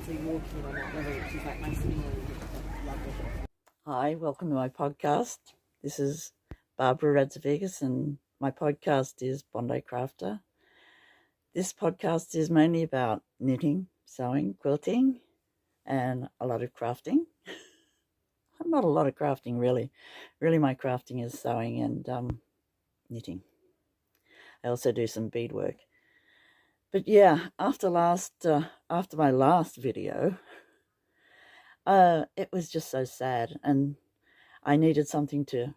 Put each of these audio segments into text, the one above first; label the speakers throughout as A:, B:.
A: actually walking on that level, which is like my ceiling.
B: Hi, welcome to my podcast. This is Barbara.radzevicius and my podcast is Bondi Crafter. This podcast is mainly about knitting, sewing, quilting, and a lot of crafting. Not a lot of crafting, really. Really, my crafting is sewing and knitting. I also do some beadwork. But yeah, after my last video, it was just so sad, and I needed something to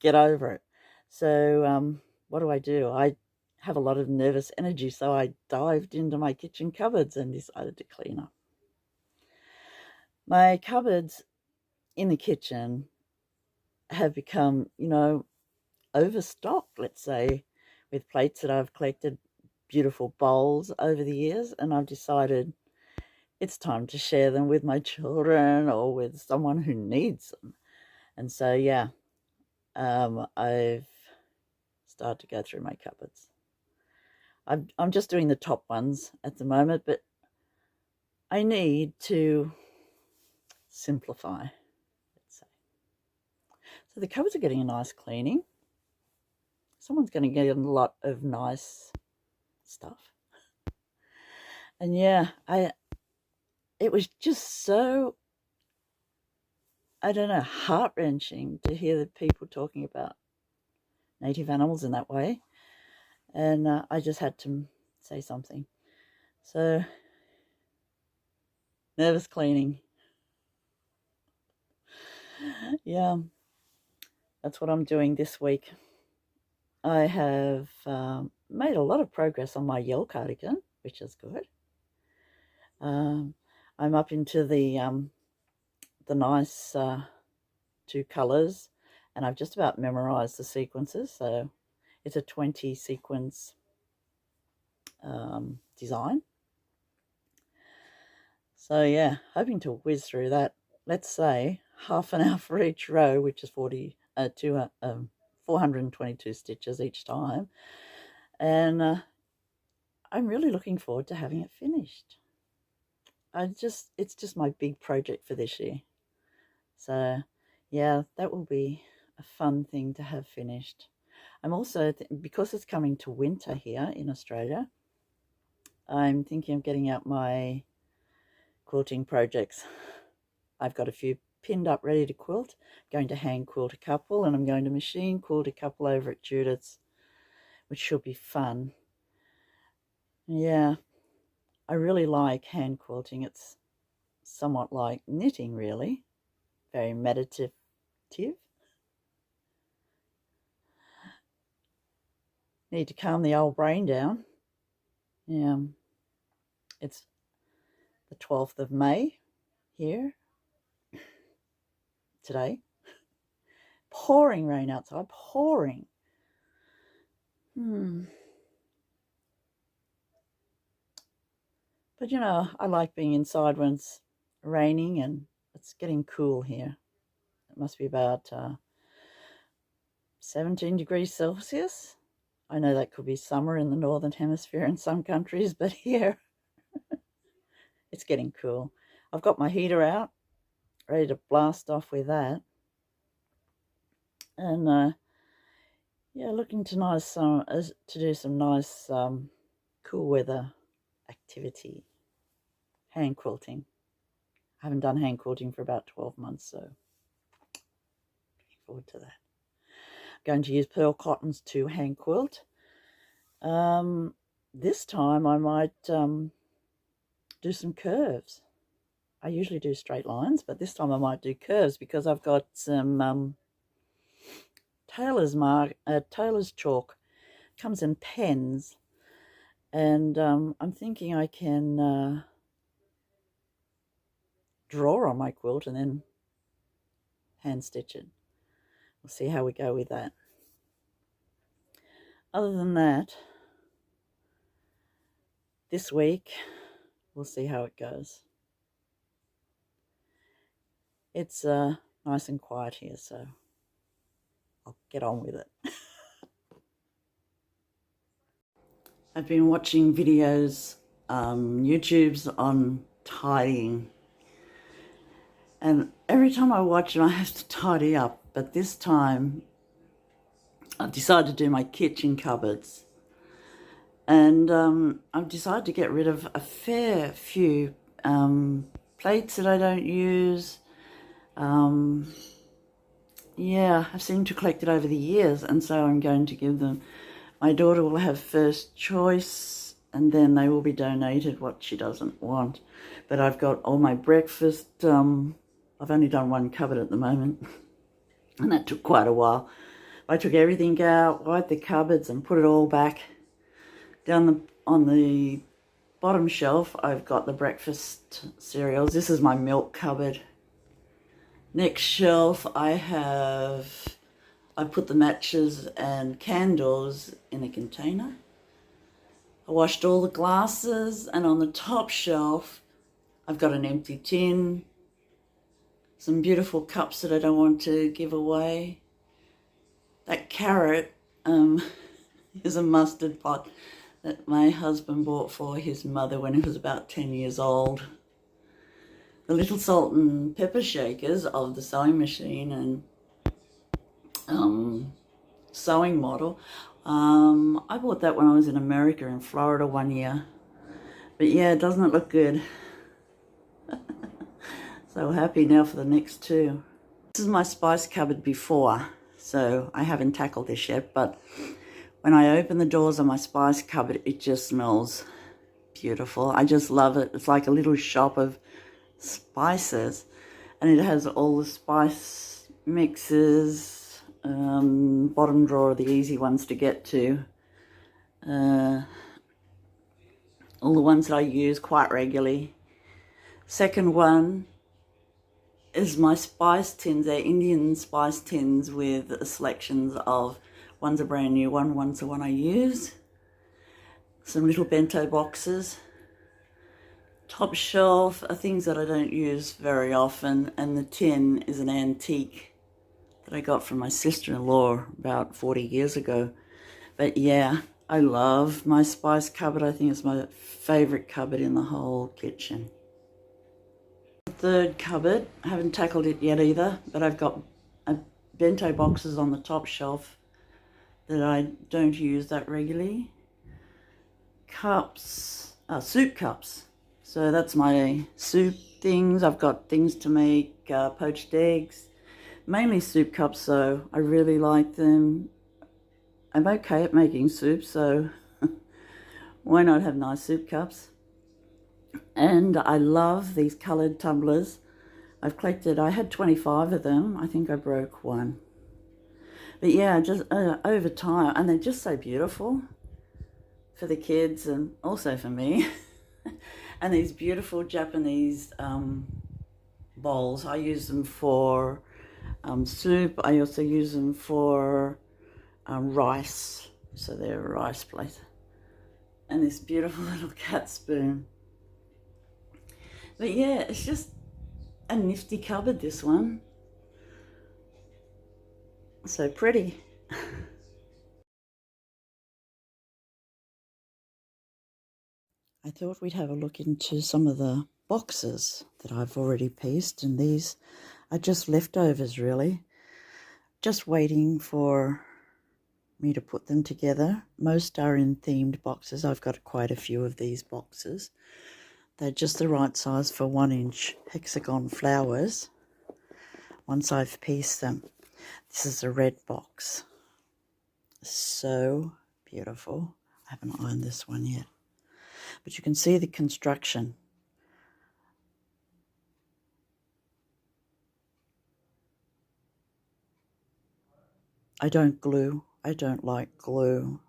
B: get over it. So what do? I have a lot of nervous energy, so I dived into my kitchen cupboards and decided to clean up. My cupboards in the kitchen have become, overstocked, let's say, with plates that I've collected, beautiful bowls over the years, and I've decided it's time to share them with my children or with someone who needs them. And so, yeah, I've started to go through my cupboards. I'm just doing the top ones at the moment, but I need to simplify, let's say. So the cupboards are getting a nice cleaning. Someone's going to get a lot of nice stuff. And yeah, it was just so, I don't know, heart-wrenching to hear the people talking about native animals in that way. And I just had to say something. So, nervous cleaning. Yeah, that's what I'm doing this week. I have made a lot of progress on my yell cardigan, which is good. I'm up into the nice two colours, and I've just about memorised the sequences. So it's a 20 sequence design. So yeah, hoping to whiz through that. Let's say half an hour for each row, which is 422 stitches each time. And I'm really looking forward to having it finished. It's just my big project for this year. So yeah, that will be a fun thing to have finished. I'm also, because it's coming to winter here in Australia, I'm thinking of getting out my quilting projects. I've got a few pinned up ready to quilt. I'm going to hand quilt a couple, and I'm going to machine quilt a couple over at Judith's, which should be fun. Yeah, I really like hand quilting. It's somewhat like knitting, really. Very meditative. Need to calm the old brain down. Yeah, it's the 12th of May here today. Pouring rain outside, pouring. But I like being inside when it's raining and it's getting cool here. It must be about 17 degrees Celsius. I know that could be summer in the Northern Hemisphere in some countries, but here it's getting cool. I've got my heater out, ready to blast off with that. And yeah, looking to do some nice cool weather activity. Hand quilting. I haven't done hand quilting for about 12 months, so looking forward to that. I'm going to use pearl cottons to hand quilt. This time I might do some curves. I usually do straight lines, but this time I might do curves because I've got some tailor's chalk. Comes in pens, and I'm thinking I can draw on my quilt and then hand stitch it. We'll see how we go with that. Other than that, this week we'll see how it goes. It's nice and quiet here, so I'll get on with it. I've been watching videos, YouTube's on tidying. And every time I watch it, I have to tidy up. But this time, I've decided to do my kitchen cupboards. And I've decided to get rid of a fair few plates that I don't use. Yeah, I've seemed to collect it over the years, and so I'm going to give them. My daughter will have first choice, and then they will be donated what she doesn't want. But I've got all my breakfast. I've only done one cupboard at the moment, and that took quite a while. I took everything out, wiped the cupboards, and put it all back. On the bottom shelf, I've got the breakfast cereals. This is my milk cupboard. Next shelf, I put the matches and candles in a container. I washed all the glasses, and on the top shelf, I've got an empty tin, some beautiful cups that I don't want to give away. That carrot is a mustard pot that my husband bought for his mother when he was about 10 years old. The little salt and pepper shakers of the sewing machine and sewing model. I bought that when I was in America, in Florida, one year. But yeah, doesn't it look good? So happy now for the next two. This is my spice cupboard before, so I haven't tackled this yet, but when I open the doors of my spice cupboard, it just smells beautiful. I just love it. It's like a little shop of spices, and it has all the spice mixes. Bottom drawer are the easy ones to get to. All the ones that I use quite regularly. Second one is my spice tins. They're Indian spice tins with selections of, one's a brand new one, one's the one I use. Some little bento boxes. Top shelf are things that I don't use very often, and the tin is an antique that I got from my sister-in-law about 40 years ago. But yeah, I love my spice cupboard. I think it's my favourite cupboard in the whole kitchen. Third cupboard, I haven't tackled it yet either, but I've got bento boxes on the top shelf that I don't use that regularly. Cups, soup cups. So that's my soup things. I've got things to make poached eggs, mainly soup cups, so I really like them. I'm okay at making soup, so why not have nice soup cups? And I love these coloured tumblers. I've collected, I had 25 of them. I think I broke one. But yeah, just over time, and they're just so beautiful for the kids and also for me. And these beautiful Japanese bowls. I use them for soup. I also use them for rice. So they're a rice plate. And this beautiful little cat spoon. But yeah, it's just a nifty cupboard, this one. So pretty. I thought we'd have a look into some of the boxes that I've already pieced, and these are just leftovers really. Just waiting for me to put them together. Most are in themed boxes. I've got quite a few of these boxes. They're just the right size for 1-inch Hexagon Flowers once I've pieced them. This is a red box. So beautiful. I haven't ironed this one yet. But you can see the construction. I don't glue. I don't like glue.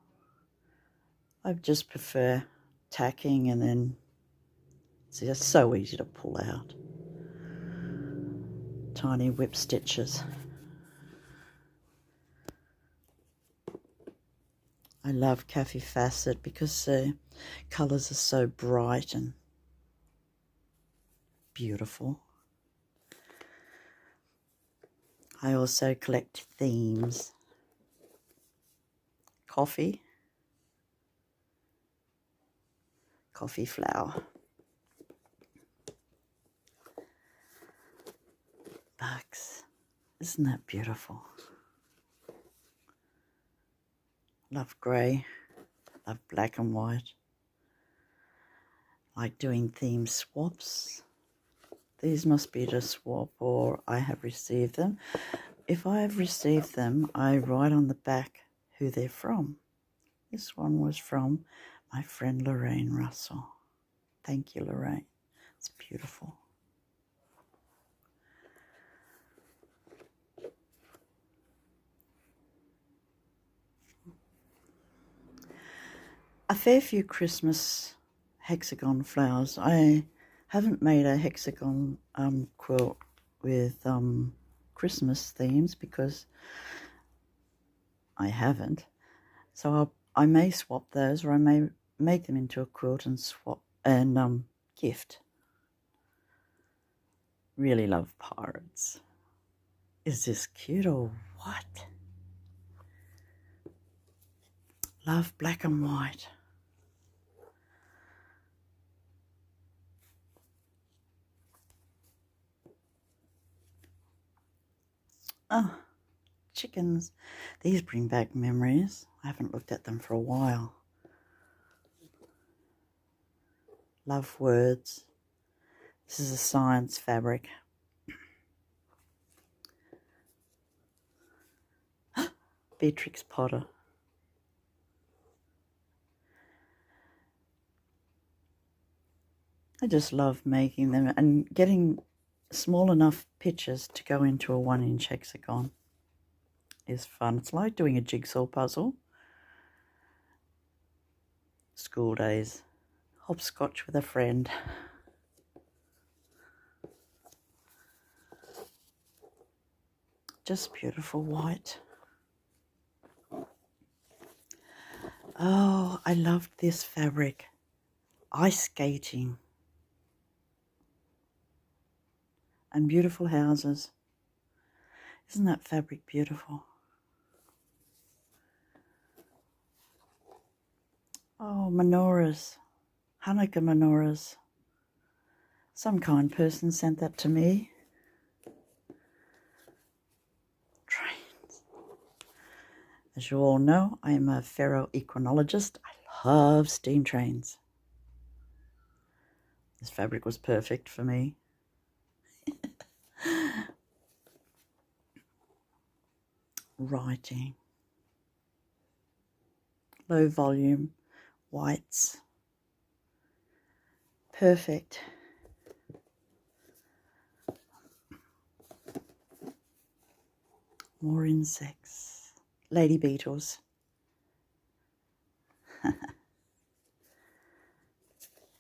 B: I just prefer tacking, and then it's just so easy to pull out. Tiny whip stitches. I love Cafe Facet because the colours are so bright and beautiful. I also collect themes. Coffee flower. Isn't that beautiful? Love grey, love black and white. Like doing theme swaps. These must be to swap, or I have received them. If I have received them, I write on the back who they're from. This one was from my friend Lorraine Russell. Thank you, Lorraine. It's beautiful. A fair few Christmas hexagon flowers. I haven't made a hexagon quilt with Christmas themes because I haven't. So I may swap those, or I may make them into a quilt and swap and gift. Really love pirates. Is this cute or what? Love black and white. Oh, chickens. These bring back memories. I haven't looked at them for a while. Love words. This is a science fabric. Beatrix Potter. I just love making them and getting small enough pictures to go into a 1-inch hexagon is fun. It's like doing a jigsaw puzzle. School days. Hopscotch with a friend. Just beautiful white. Oh, I loved this fabric. Ice skating. And beautiful houses. Isn't that fabric beautiful? Oh, menorahs. Hanukkah menorahs. Some kind person sent that to me. Trains. As you all know, I am a ferroequinologist. I love steam trains. This fabric was perfect for me. Writing. Low volume. Whites. Perfect. More insects. Lady beetles.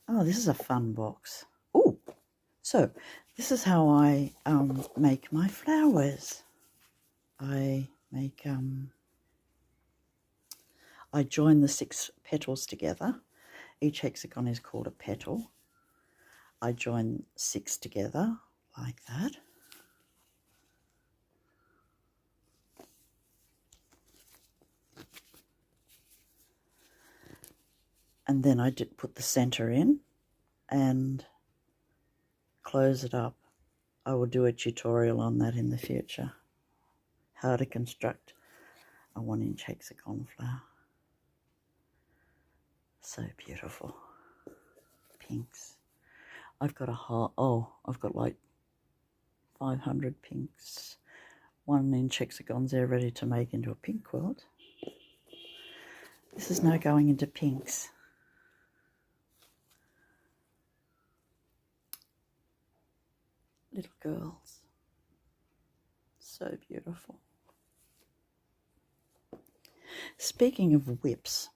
B: Oh, this is a fun box. Oh, so this is how I make my flowers. I make I join the 6 petals together. Each hexagon is called a petal. I join 6 together like that. And then I did put the center in and close it up. I will do a tutorial on that in the future. How to construct a 1-inch hexagon flower. So beautiful. Pinks. I've got I've got like 500 pinks. 1-inch hexagons there ready to make into a pink quilt. This is now going into pinks. Little girls. So beautiful. Speaking of whips,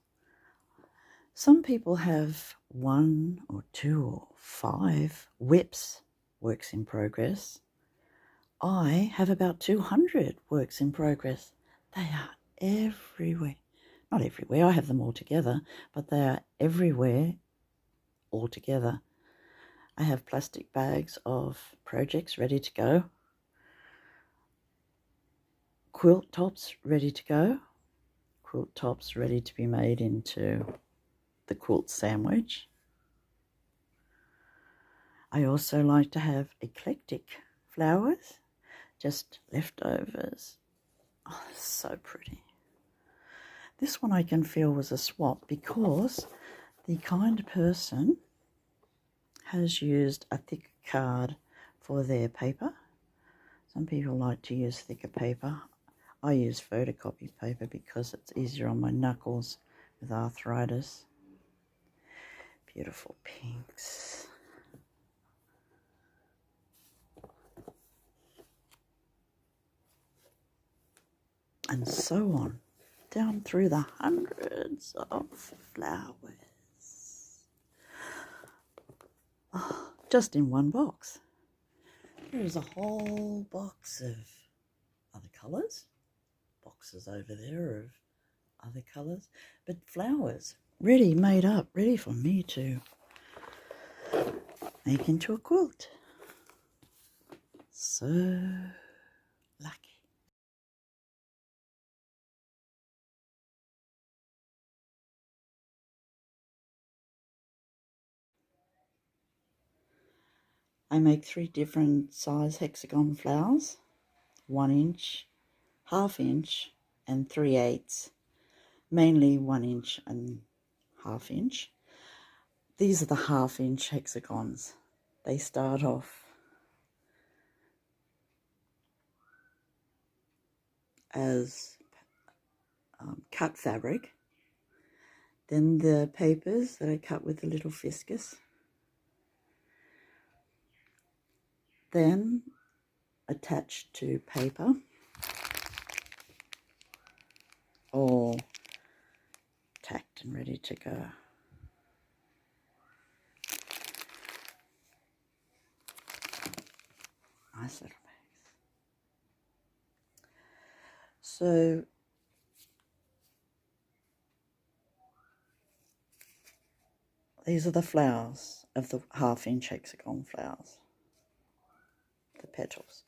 B: some people have 1 or 2 or 5 whips, works in progress. I have about 200 works in progress. They are everywhere. Not everywhere, I have them all together, but they are everywhere all together. I have plastic bags of projects ready to go. Quilt tops ready to go. Quilt tops ready to be made into the quilt sandwich. I also like to have eclectic flowers just leftovers. Oh, so pretty. This one I can feel was a swap because the kind person has used a thick card for their paper. Some people like to use thicker paper. I use photocopy paper because it's easier on my knuckles with arthritis. Beautiful pinks. And so on, down through the hundreds of flowers. Oh, just in one box. There's a whole box of other colours. Boxes over there of other colours. But flowers, ready, made up, ready for me to make into a quilt. So lucky. I make 3 different size hexagon flowers, 1 inch, ½ inch and 3/8, mainly 1 inch and ½ inch. These are the ½ inch hexagons. They start off as cut fabric, then the papers that I cut with the little fiscus, then attached to paper all tacked and ready to go. Nice little bags. So these are the flowers of the ½ inch hexagon flowers, the petals.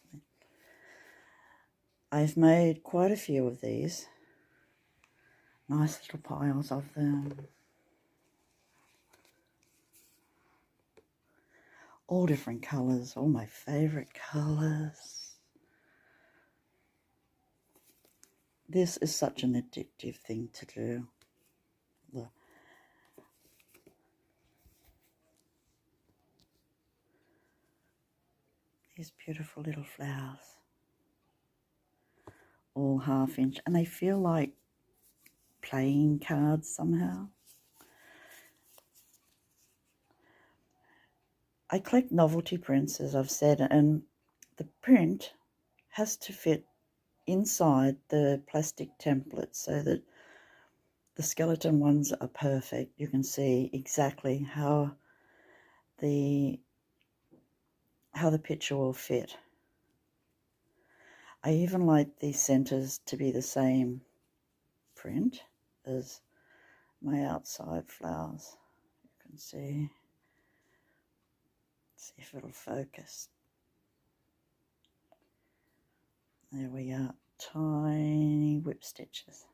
B: I've made quite a few of these, nice little piles of them. All different colours, all my favourite colours. This is such an addictive thing to do. These beautiful little flowers, all ½ inch, and they feel like playing cards somehow. I collect novelty prints, as I've said, and the print has to fit inside the plastic template so that the skeleton ones are perfect. You can see exactly how the picture will fit. I even like the centres to be the same print as my outside flowers. You can see. Let's see if it'll focus. There we are, tiny whip stitches.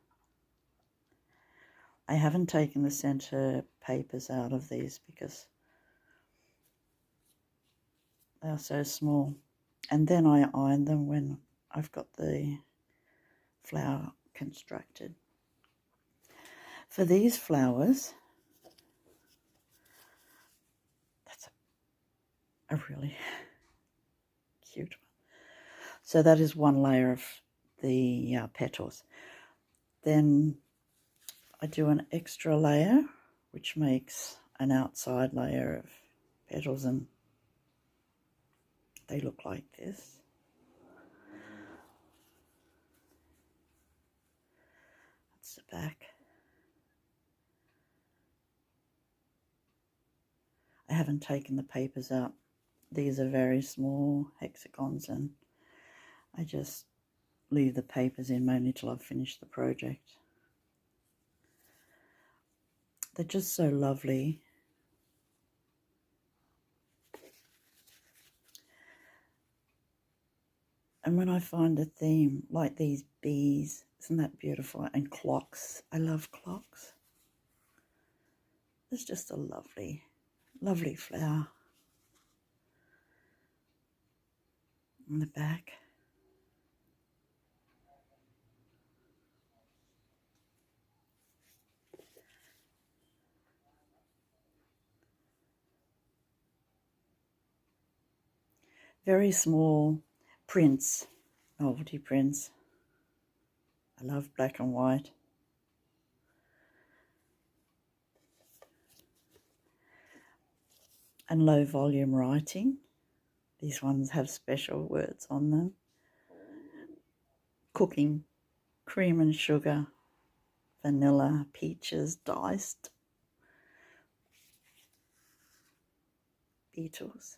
B: I haven't taken the centre papers out of these because they are so small. And then I iron them when I've got the flower constructed. For these flowers, that's a really cute one. So that is one layer of the petals. Then I do an extra layer, which makes an outside layer of petals, and they look like this. That's the back. I haven't taken the papers out. These are very small hexagons, and I just leave the papers in mainly till I've finished the project. They're just so lovely. And when I find a theme, like these bees, isn't that beautiful? And clocks. I love clocks. It's just a lovely, lovely flower. On the back. very small prints, novelty prints. I love black and white. And low volume writing. These ones have special words on them. Cooking, cream and sugar, vanilla, peaches, diced, beetles.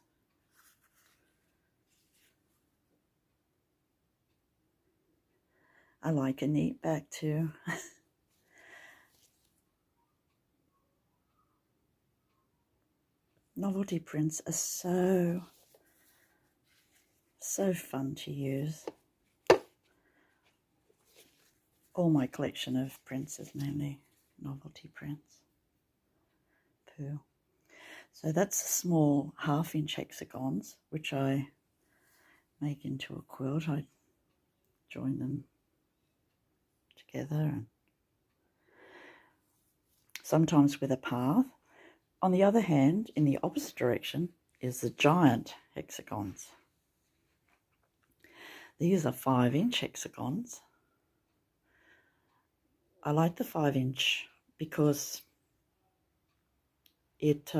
B: I like a neat back too. Novelty prints are so fun to use. All my collection of prints is mainly novelty prints. Poo. So that's the small 1/2-inch hexagons, which I make into a quilt. I join them together, and sometimes with a path. On the other hand, in the opposite direction, is the giant hexagons. These are 5-inch hexagons. I like the 5-inch because it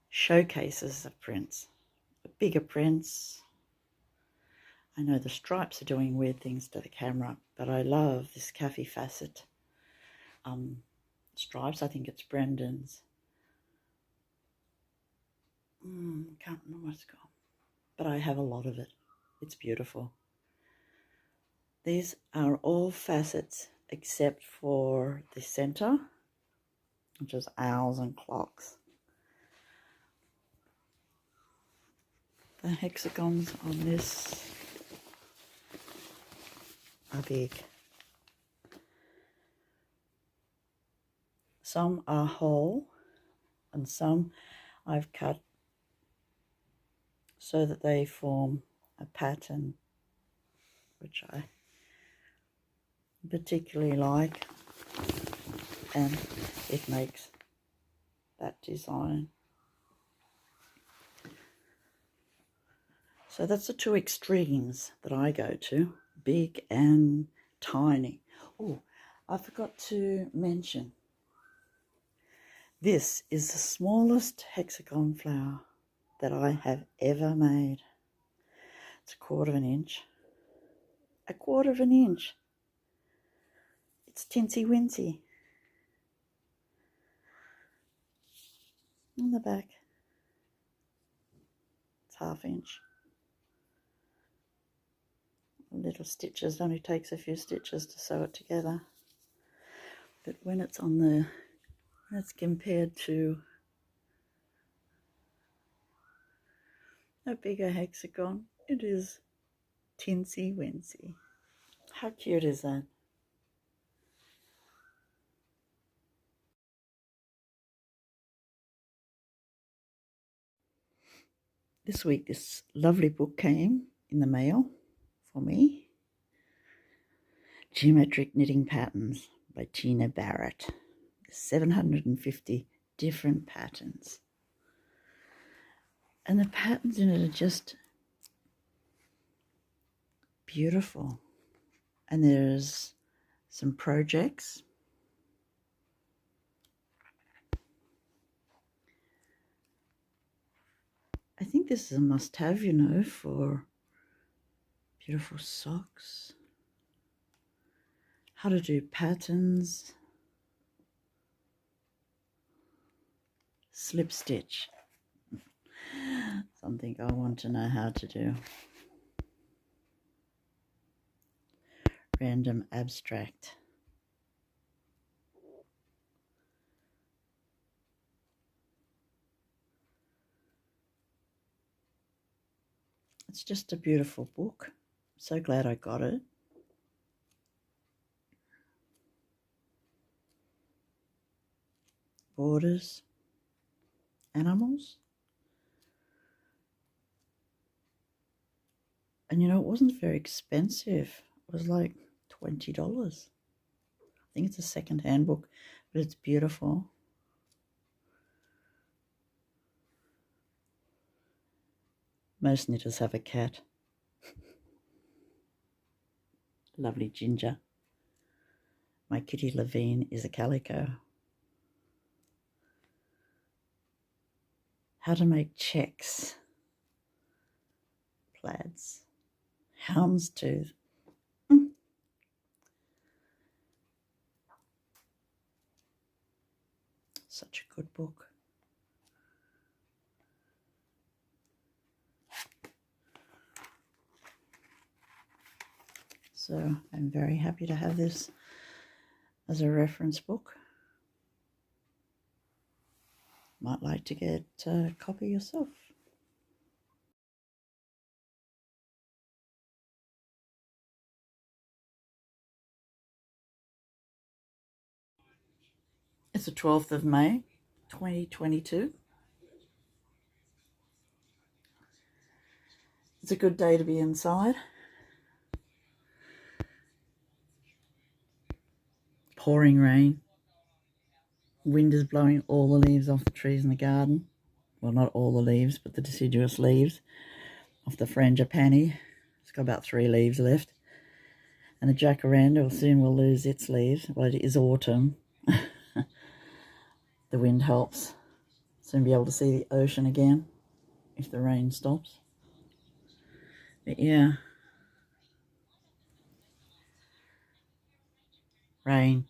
B: showcases the prints. The bigger prints, I know the stripes are doing weird things to the camera, but I love this Cafe Facet stripes. I think it's Brendan's. Can't remember what it's called, but I have a lot of it. It's beautiful. These are all facets except for the center, which is owls and clocks. The hexagons on this are big. Some are whole and some I've cut so that they form a pattern, which I particularly like, and it makes that design. So that's the two extremes that I go to, big and tiny. Oh, I forgot to mention, this is the smallest hexagon flower that I have ever made. It's 1/4 inch. 1/4 inch. It's tinsy wincy. On the back, it's 1/2 inch. Little stitches, only takes a few stitches to sew it together. But when it's compared to a bigger hexagon, it is tinsy wincy. How cute is that? This week, this lovely book came in the mail for me. Geometric Knitting Patterns by Tina Barrett. 750 different patterns. And the patterns in it are just beautiful. And there's some projects. I think this is a must-have, you know, for beautiful socks. How to do patterns. Slip stitch. Something I want to know how to do. Random abstract. It's just a beautiful book. I'm so glad I got it. Borders. Animals. And you know, it wasn't very expensive. It was like $20. I think it's a second-hand book, but it's beautiful. Most knitters have a cat. Lovely Ginger. My kitty Levine is a calico. How to make checks. Plaids. Houndstooth. Such a good book. So I'm very happy to have this as a reference book. Might like to get a copy yourself. It's the 12th of May, 2022. It's a good day to be inside. Pouring rain. Wind is blowing all the leaves off the trees in the garden. Well, not all the leaves, but the deciduous leaves off the frangipani. It's got about 3 leaves left. And the jacaranda soon will lose its leaves. Well, it is autumn. The wind helps. Soon be able to see the ocean again if the rain stops. But yeah. Rain.